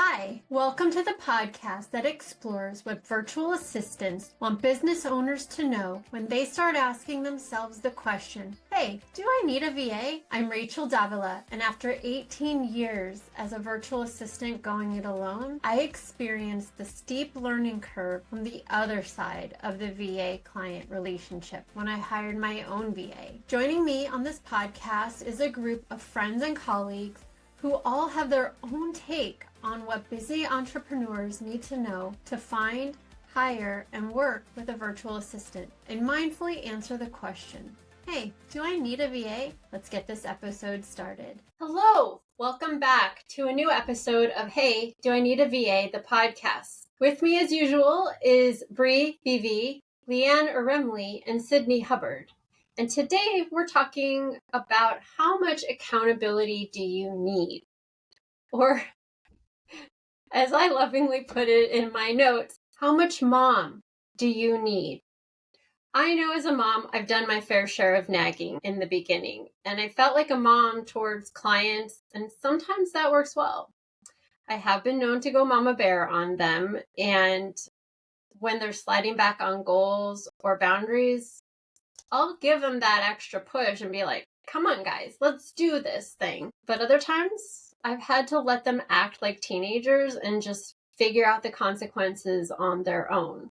Hi, welcome to the podcast that explores what virtual assistants want business owners to know when they start asking themselves the question, hey, do I need a VA? I'm Rachel Davila, and after 18 years as a virtual assistant going it alone, I experienced the steep learning curve from the other side of the VA client relationship when I hired my own VA. Joining me on this podcast is a group of friends and colleagues who all have their own take on what busy entrepreneurs need to know to find, hire, and work with a virtual assistant, and mindfully answer the question, hey, do I need a VA? Let's get this episode started. Hello, welcome back to a new episode of Hey, Do I Need a VA, the podcast. With me as usual is Bree BV, Leanne Uremley, and Sydney Hubbard. And today we're talking about how much accountability do you need? Or, as I lovingly put it in my notes, how much mom do you need? I know as a mom, I've done my fair share of nagging in the beginning, and I felt like a mom towards clients, and sometimes that works well. I have been known to go mama bear on them, and when they're sliding back on goals or boundaries, I'll give them that extra push and be like, come on, guys, let's do this thing. But other times, I've had to let them act like teenagers and just figure out the consequences on their own.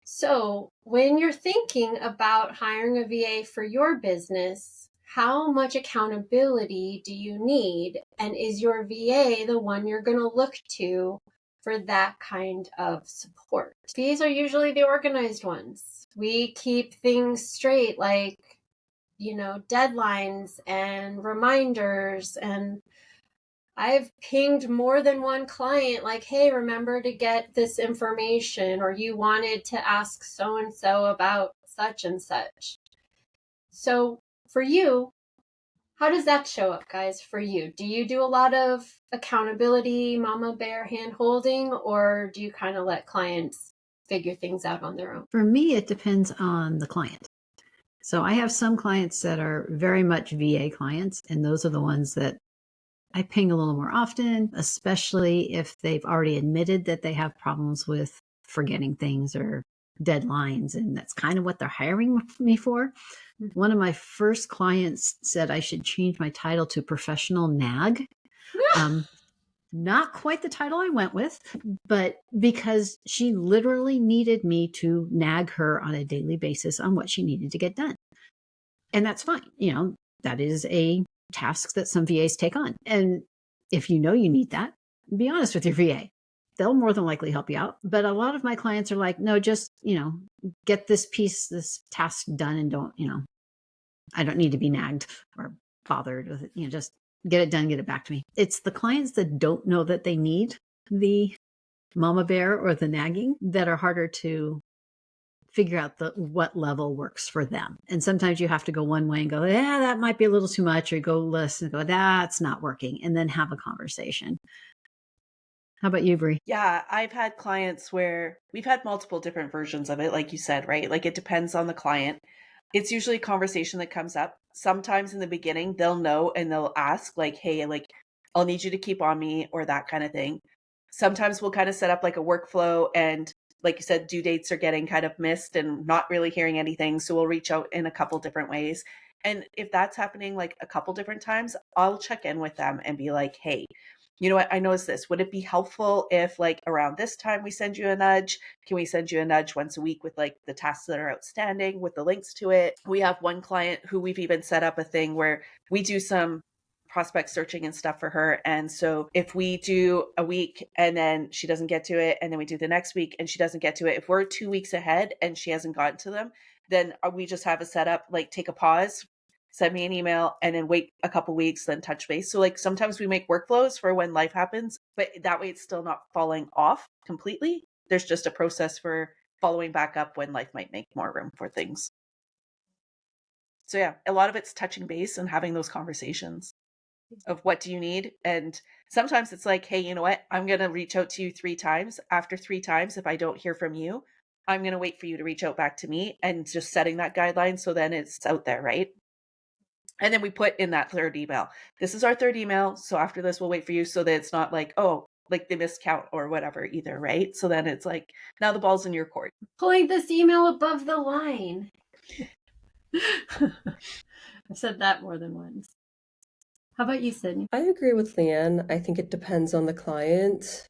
So when you're thinking about hiring a VA for your business, how much accountability do you need? And is your VA the one you're going to look to for that kind of support? VAs are usually the organized ones. We keep things straight, like, deadlines and reminders. And I've pinged more than one client like, hey, remember to get this information, or you wanted to ask so-and-so about such and such. So for you, how does that show up, guys, for you? Do you do a lot of accountability, mama bear hand holding, or do you kind of let clients figure things out on their own? For me, it depends on the client. So I have some clients that are very much VA clients, and those are the ones that I ping a little more often, especially if they've already admitted that they have problems with forgetting things or deadlines, and that's kind of what they're hiring me for. One of my first clients said I should change my title to professional nag. Not quite the title I went with, but because she literally needed me to nag her on a daily basis on what she needed to get done. And that's fine. That is a task that some VAs take on. And if you know you need that, be honest with your VA. They'll more than likely help you out. But a lot of my clients are like, no, just, get this task done, and don't, I don't need to be nagged or bothered with it. Just get it done, get it back to me. It's the clients that don't know that they need the mama bear or the nagging that are harder to figure out what level works for them. And sometimes you have to go one way and go, yeah, that might be a little too much, or go listen and go, that's not working, and then have a conversation. How about you, Bree? Yeah, I've had clients where we've had multiple different versions of it, like you said, right? Like it depends on the client. It's usually a conversation that comes up. Sometimes in the beginning, they'll know and they'll ask, like, hey, like, I'll need you to keep on me, or that kind of thing. Sometimes we'll kind of set up like a workflow, and like you said, due dates are getting kind of missed and not really hearing anything. So we'll reach out in a couple different ways. And if that's happening like a couple different times, I'll check in with them and be like, hey, you know what, I noticed this. Would it be helpful if like around this time we send you a nudge? Can we send you a nudge once a week with like the tasks that are outstanding with the links to it? We have one client who we've even set up a thing where we do some prospect searching and stuff for her. And so if we do a week and then she doesn't get to it, and then we do the next week and she doesn't get to it, if we're 2 weeks ahead and she hasn't gotten to them, then we just have a setup, like take a pause, send me an email, and then wait a couple weeks, then touch base. So like sometimes we make workflows for when life happens, but that way it's still not falling off completely. There's just a process for following back up when life might make more room for things. So yeah, a lot of it's touching base and having those conversations of what do you need. And sometimes it's like, hey, you know what? I'm going to reach out to you 3 times. After 3 times, if I don't hear from you, I'm going to wait for you to reach out back to me, and just setting that guideline so then it's out there, right? And then we put in that 3rd email. This is our 3rd email. So after this, we'll wait for you, so that it's not like, oh, like they miscount or whatever either, right? So then it's like, now the ball's in your court. Pulling this email above the line. I've said that more than once. How about you, Sydney? I agree with Leanne. I think it depends on the client.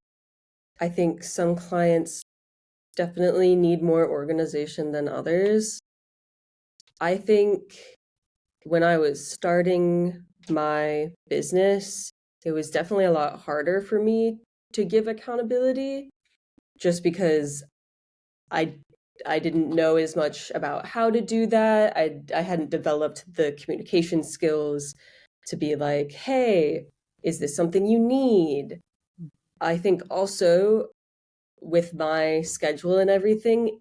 I think some clients definitely need more organization than others. I think when I was starting my business, it was definitely a lot harder for me to give accountability just because I didn't know as much about how to do that. I hadn't developed the communication skills to be like, hey, is this something you need? I think also with my schedule and everything,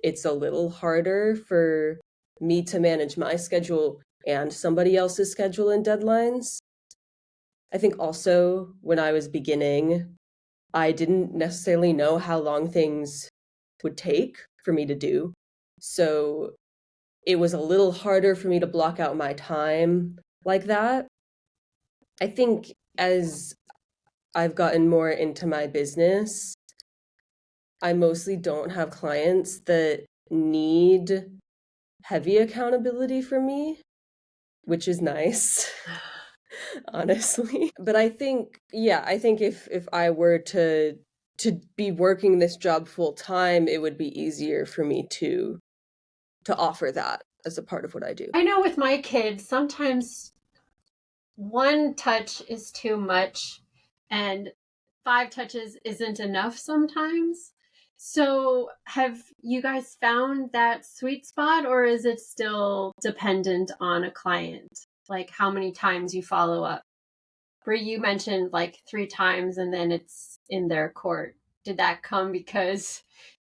it's a little harder for me to manage my schedule and somebody else's schedule and deadlines. I think also when I was beginning, I didn't necessarily know how long things would take for me to do. So it was a little harder for me to block out my time like that. I think as I've gotten more into my business, I mostly don't have clients that need heavy accountability from me, which is nice, honestly. But I think, I think if I were to be working this job full time, it would be easier for me to offer that as a part of what I do. I know with my kids, sometimes one touch is too much and 5 touches isn't enough sometimes. So have you guys found that sweet spot, or is it still dependent on a client? Like how many times you follow up? Where you mentioned like 3 times and then it's in their court. Did that come because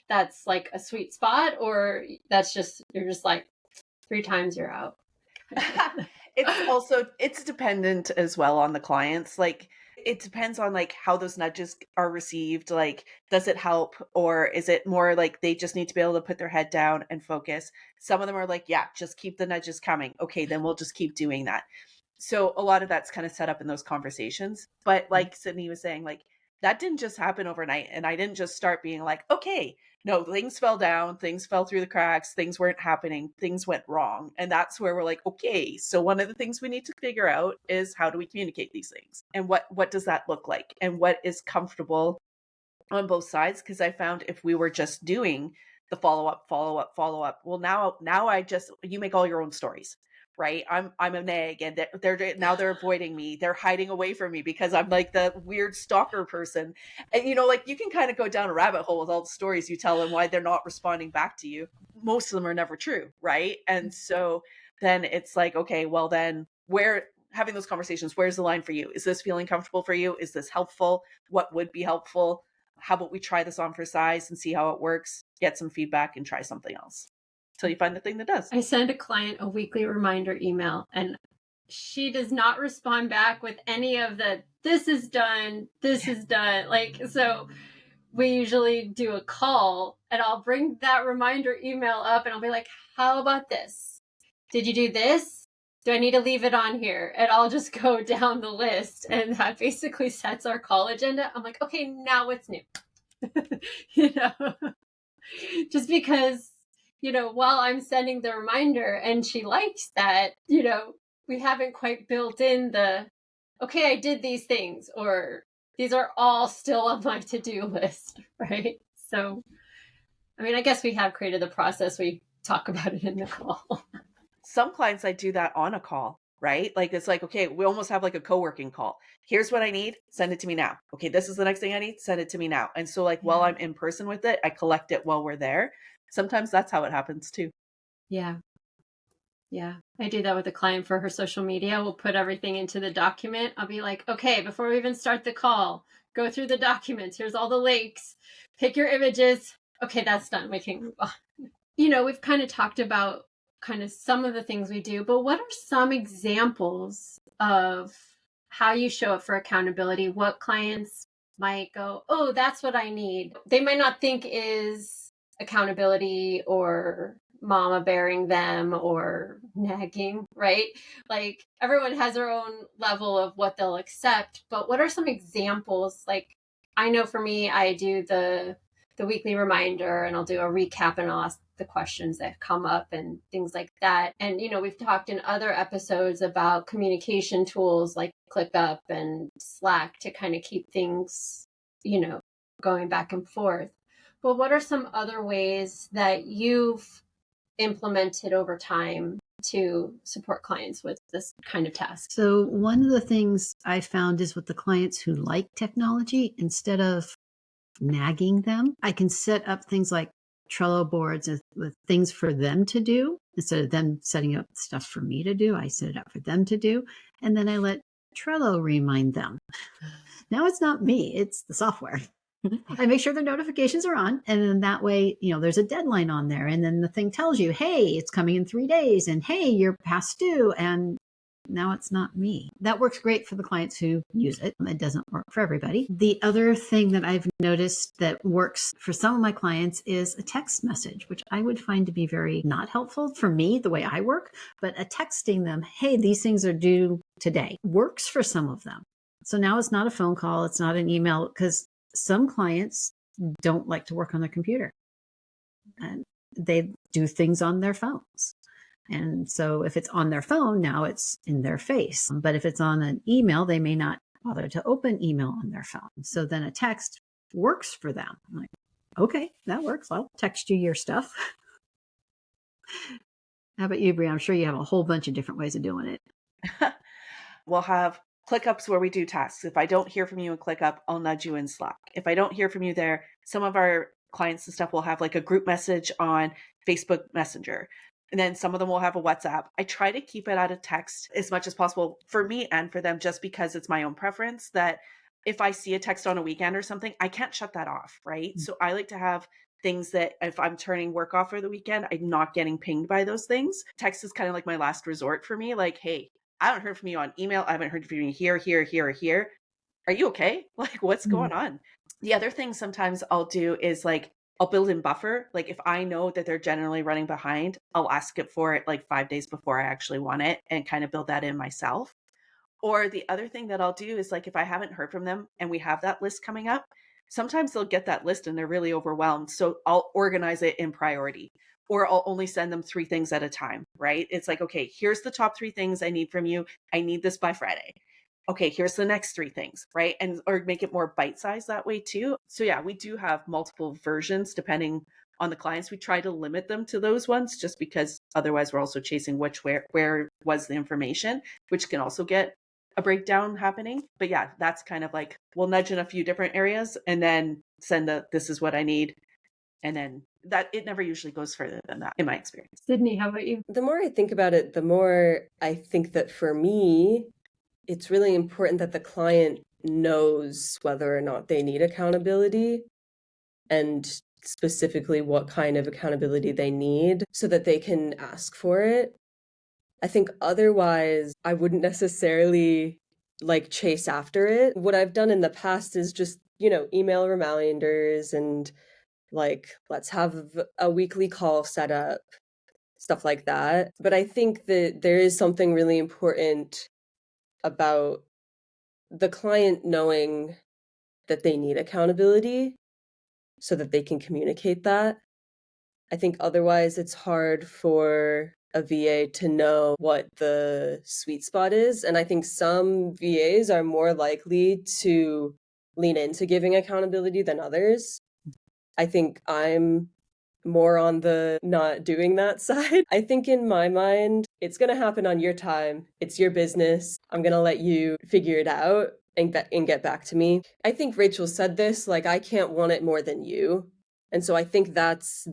that's like a sweet spot, or that's just, you're just like 3 times you're out? It's dependent as well on the clients. Like it depends on like how those nudges are received. Like, does it help, or is it more like they just need to be able to put their head down and focus? Some of them are like, yeah, just keep the nudges coming. Okay, then we'll just keep doing that. So a lot of that's kind of set up in those conversations. But like Sydney was saying, like that didn't just happen overnight. And I didn't just start being like, okay, no, things fell down, things fell through the cracks, things weren't happening, things went wrong. And that's where we're like, okay, so one of the things we need to figure out is how do we communicate these things? And what does that look like? And what is comfortable on both sides? Because I found if we were just doing the follow up, well, now you make all your own stories. Right. I'm a nag, and they're avoiding me. They're hiding away from me because I'm like the weird stalker person. And, like you can kind of go down a rabbit hole with all the stories you tell and why they're not responding back to you. Most of them are never true. Right. And so then it's like, okay, well then having those conversations, where's the line for you? Is this feeling comfortable for you? Is this helpful? What would be helpful? How about we try this on for size and see how it works, get some feedback and try something else till you find the thing that does. I send a client a weekly reminder email and she does not respond back with any of the, this is done. Like, so we usually do a call and I'll bring that reminder email up and I'll be like, how about this? Did you do this? Do I need to leave it on here? And I'll just go down the list. And that basically sets our call agenda. I'm like, okay, now what's new? Just because, while I'm sending the reminder and she likes that, we haven't quite built in okay, I did these things, or these are all still on my to-do list, right? So, I guess we have created the process. We talk about it in the call. Some clients, I do that on a call, right? Like, it's like, okay, we almost have like a co-working call. Here's what I need. Send it to me now. Okay, this is the next thing I need. Send it to me now. And so like, while I'm in person with it, I collect it while we're there. Sometimes that's how it happens too. Yeah. I do that with a client for her social media. We'll put everything into the document. I'll be like, okay, before we even start the call, go through the documents. Here's all the links. Pick your images. Okay, that's done. We can move on. We've kind of talked about kind of some of the things we do, but what are some examples of how you show up for accountability? What clients might go, oh, that's what I need. They might not think is accountability or mama bearing them or nagging, right? Like everyone has their own level of what they'll accept, but what are some examples? Like I know for me, I do the weekly reminder, and I'll do a recap, and I'll ask the questions that come up and things like that. And, we've talked in other episodes about communication tools like ClickUp and Slack to kind of keep things, going back and forth. But what are some other ways that you've implemented over time to support clients with this kind of task? So one of the things I found is with the clients who like technology, instead of nagging them, I can set up things like Trello boards with things for them to do. Instead of them setting up stuff for me to do, I set it up for them to do. And then I let Trello remind them. Now it's not me, it's the software. I make sure the notifications are on. And then that way, there's a deadline on there. And then the thing tells you, hey, it's coming in 3 days. And hey, you're past due. And now it's not me. That works great for the clients who use it. It doesn't work for everybody. The other thing that I've noticed that works for some of my clients is a text message, which I would find to be very not helpful for me, the way I work. But a texting them, hey, these things are due today, works for some of them. So now it's not a phone call. It's not an email, because some clients don't like to work on their computer and they do things on their phones. And so if it's on their phone, now it's in their face. But if it's on an email, they may not bother to open email on their phone. So then a text works for them. I'm like, okay, that works. I'll text you your stuff. How about you, Brie? I'm sure you have a whole bunch of different ways of doing it. We'll have ClickUps where we do tasks. If I don't hear from you in ClickUp, I'll nudge you in Slack. If I don't hear from you there, some of our clients and stuff will have like a group message on Facebook Messenger. And then some of them will have a WhatsApp. I try to keep it out of text as much as possible for me and for them, just because it's my own preference that if I see a text on a weekend or something, I can't shut that off, right? Mm-hmm. So I like to have things that if I'm turning work off for the weekend, I'm not getting pinged by those things. Text is kind of like my last resort for me. Like, hey, I haven't heard from you on email. I haven't heard from you here, or here. Are you okay? Like, what's going on? The other thing sometimes I'll do is like, I'll build in buffer. Like if I know that they're generally running behind, I'll ask it for it like 5 days before I actually want it and kind of build that in myself. Or the other thing that I'll do is like, if I haven't heard from them and we have that list coming up, sometimes they'll get that list and they're really overwhelmed. So I'll organize it in priority. Or I'll only send them 3 things at a time, right? It's like, okay, here's the top 3 things I need from you. I need this by Friday. Okay, here's the next 3 things, right? And or make it more bite-sized that way too. So yeah, we do have multiple versions depending on the clients. We try to limit them to those ones just because otherwise we're also chasing where was the information, which can also get a breakdown happening. But yeah, that's kind of like, we'll nudge in a few different areas and then send this is what I need. And then that it never usually goes further than that in my experience. Sydney, how about you? The more I think about it, the more I think that for me, it's really important that the client knows whether or not they need accountability and specifically what kind of accountability they need so that they can ask for it. I think otherwise I wouldn't necessarily like chase after it. What I've done in the past is just, email reminders and like, let's have a weekly call set up, stuff like that. But I think that there is something really important about the client knowing that they need accountability so that they can communicate that. I think otherwise it's hard for a VA to know what the sweet spot is. And I think some VAs are more likely to lean into giving accountability than others. I think I'm more on the not doing that side. I think in my mind, it's going to happen on your time. It's your business. I'm going to let you figure it out and get back to me. I think Rachel said this, like, I can't want it more than you. And so I think that's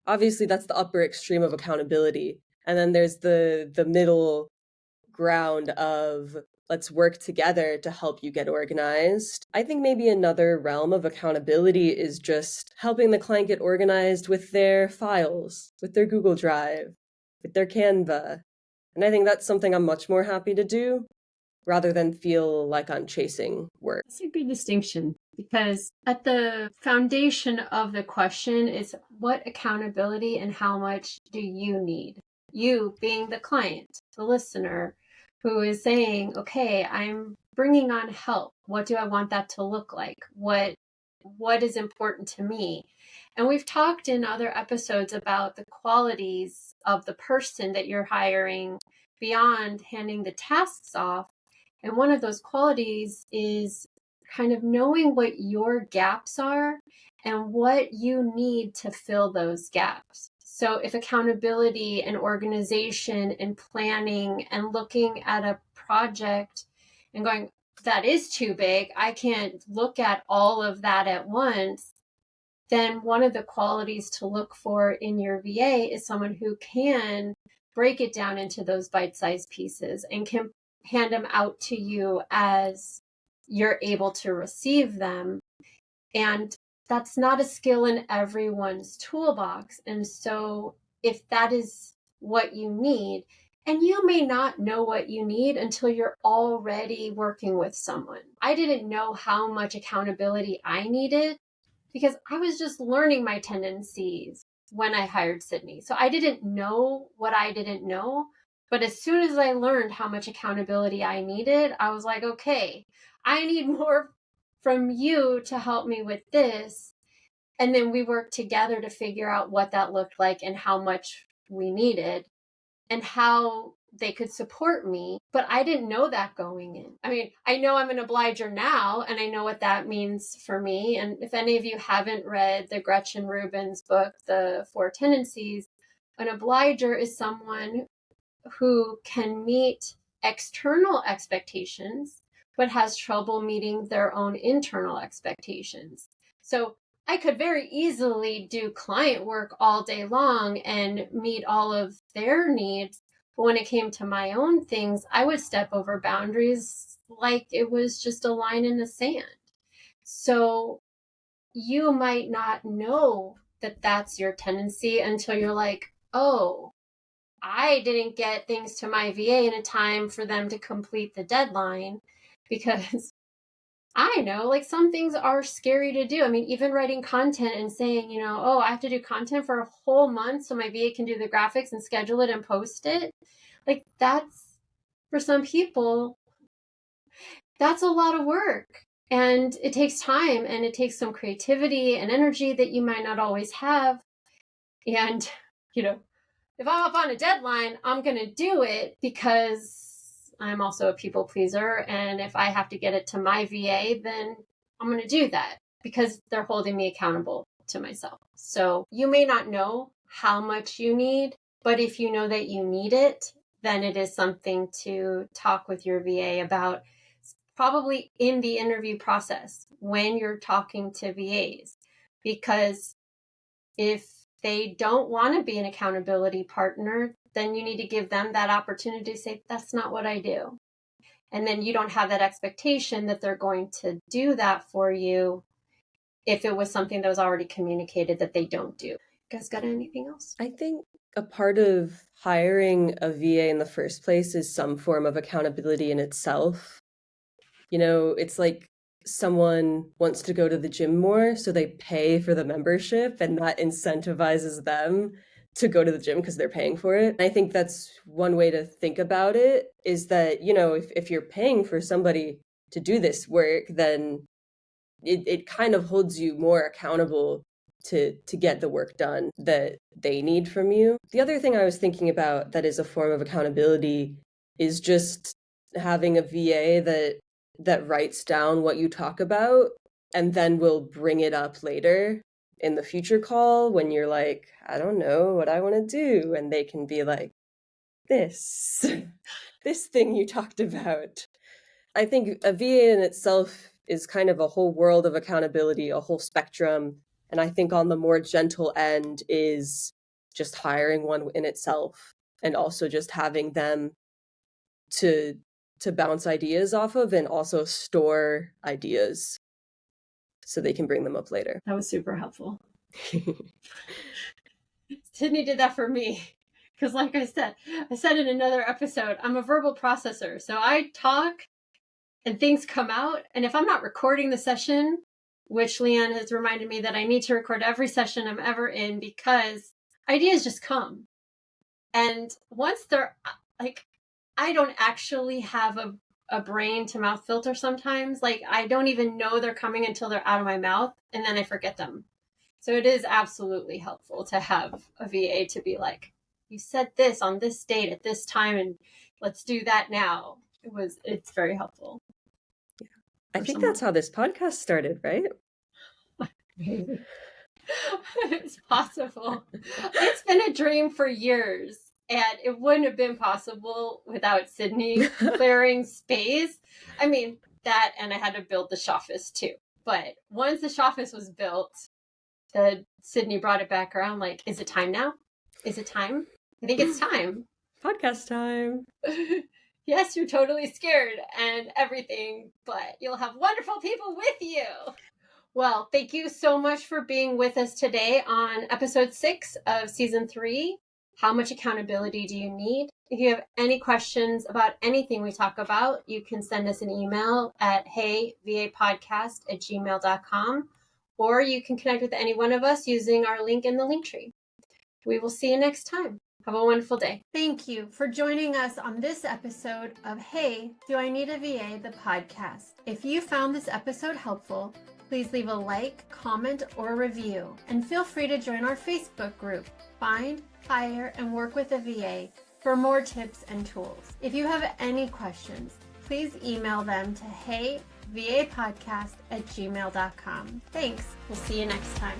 obviously that's the upper extreme of accountability. And then there's the middle ground of let's work together to help you get organized. I think maybe another realm of accountability is just helping the client get organized with their files, with their Google Drive, with their Canva. And I think that's something I'm much more happy to do rather than feel like I'm chasing work. That's a good distinction because at the foundation of the question is what accountability and how much do you need? You being the client, the listener, who is saying, okay, I'm bringing on help. What do I want that to look like? What is important to me? And we've talked in other episodes about the qualities of the person that you're hiring beyond handing the tasks off. And one of those qualities is kind of knowing what your gaps are and what you need to fill those gaps. So if accountability and organization and planning and looking at a project and going, that is too big, I can't look at all of that at once, then one of the qualities to look for in your VA is someone who can break it down into those bite-sized pieces and can hand them out to you as you're able to receive them. And that's not a skill in everyone's toolbox. And so if that is what you need, and you may not know what you need until you're already working with someone. I didn't know how much accountability I needed because I was just learning my tendencies when I hired Sydney. So I didn't know what I didn't know. But as soon as I learned how much accountability I needed, I was like, okay, I need more from you to help me with this. And then we worked together to figure out what that looked like and how much we needed and how they could support me. But I didn't know that going in. I mean, I know I'm an obliger now, and I know what that means for me. And if any of you haven't read the Gretchen Rubin's book, The Four Tendencies, an obliger is someone who can meet external expectations, but has trouble meeting their own internal expectations. So I could very easily do client work all day long and meet all of their needs. But when it came to my own things, I would step over boundaries like it was just a line in the sand. So you might not know that that's your tendency until you're like, oh, I didn't get things to my VA in a time for them to complete the deadline, because I know like some things are scary to do. I mean, even writing content and saying, oh, I have to do content for a whole month so my VA can do the graphics and schedule it and post it. Like that's, for some people, that's a lot of work. And it takes time and it takes some creativity and energy that you might not always have. And, if I'm up on a deadline, I'm going to do it because I'm also a people pleaser. And if I have to get it to my VA, then I'm going to do that because they're holding me accountable to myself. So you may not know how much you need, but if you know that you need it, then it is something to talk with your VA about, probably in the interview process when you're talking to VAs. Because if they don't want to be an accountability partner, then you need to give them that opportunity to say, that's not what I do. And then you don't have that expectation that they're going to do that for you if it was something that was already communicated that they don't do. You guys got anything else? I think a part of hiring a VA in the first place is some form of accountability in itself. It's like someone wants to go to the gym more, so they pay for the membership, and that incentivizes them to go to the gym because they're paying for it. And I think that's one way to think about it, is that, if you're paying for somebody to do this work, then it kind of holds you more accountable to get the work done that they need from you. The other thing I was thinking about that is a form of accountability is just having a VA that writes down what you talk about and then will bring it up later in the future call when you're like, I don't know what I want to do. And they can be like, this thing you talked about. I think a VA in itself is kind of a whole world of accountability, a whole spectrum. And I think on the more gentle end is just hiring one in itself, and also just having them to bounce ideas off of, and also store ideas so they can bring them up later. That was super helpful. Sydney did that for me. Because like I said in another episode, I'm a verbal processor. So I talk and things come out. And if I'm not recording the session, which Leanne has reminded me that I need to record every session I'm ever in, because ideas just come. And once they're like, I don't actually have a a brain to mouth filter sometimes. Like I don't even know they're coming until they're out of my mouth, and then I forget them. So it is absolutely helpful to have a VA to be like, you said this on this date at this time, and let's do that now. It's very helpful. I think that's how this podcast started, right? Maybe. It's possible. It's been a dream for years, and it wouldn't have been possible without Sydney clearing space. I mean, that, and I had to build the Shoffice too. But once the Shoffice was built, Sydney brought it back around like, is it time now? Is it time? I think it's time. Podcast time. Yes, you're totally scared and everything, but you'll have wonderful people with you. Well, thank you so much for being with us today on episode 6 of season 3. How much accountability do you need? If you have any questions about anything we talk about, you can send us an email at heyvapodcast@gmail.com, or you can connect with any one of us using our link in the link tree. We will see you next time. Have a wonderful day. Thank you for joining us on this episode of Hey, Do I Need a VA? The podcast. If you found this episode helpful, please leave a like, comment, or review. And feel free to join our Facebook group, Find, Hire, and Work with a VA, for more tips and tools. If you have any questions, please email them to heyvapodcast@gmail.com. Thanks. We'll see you next time.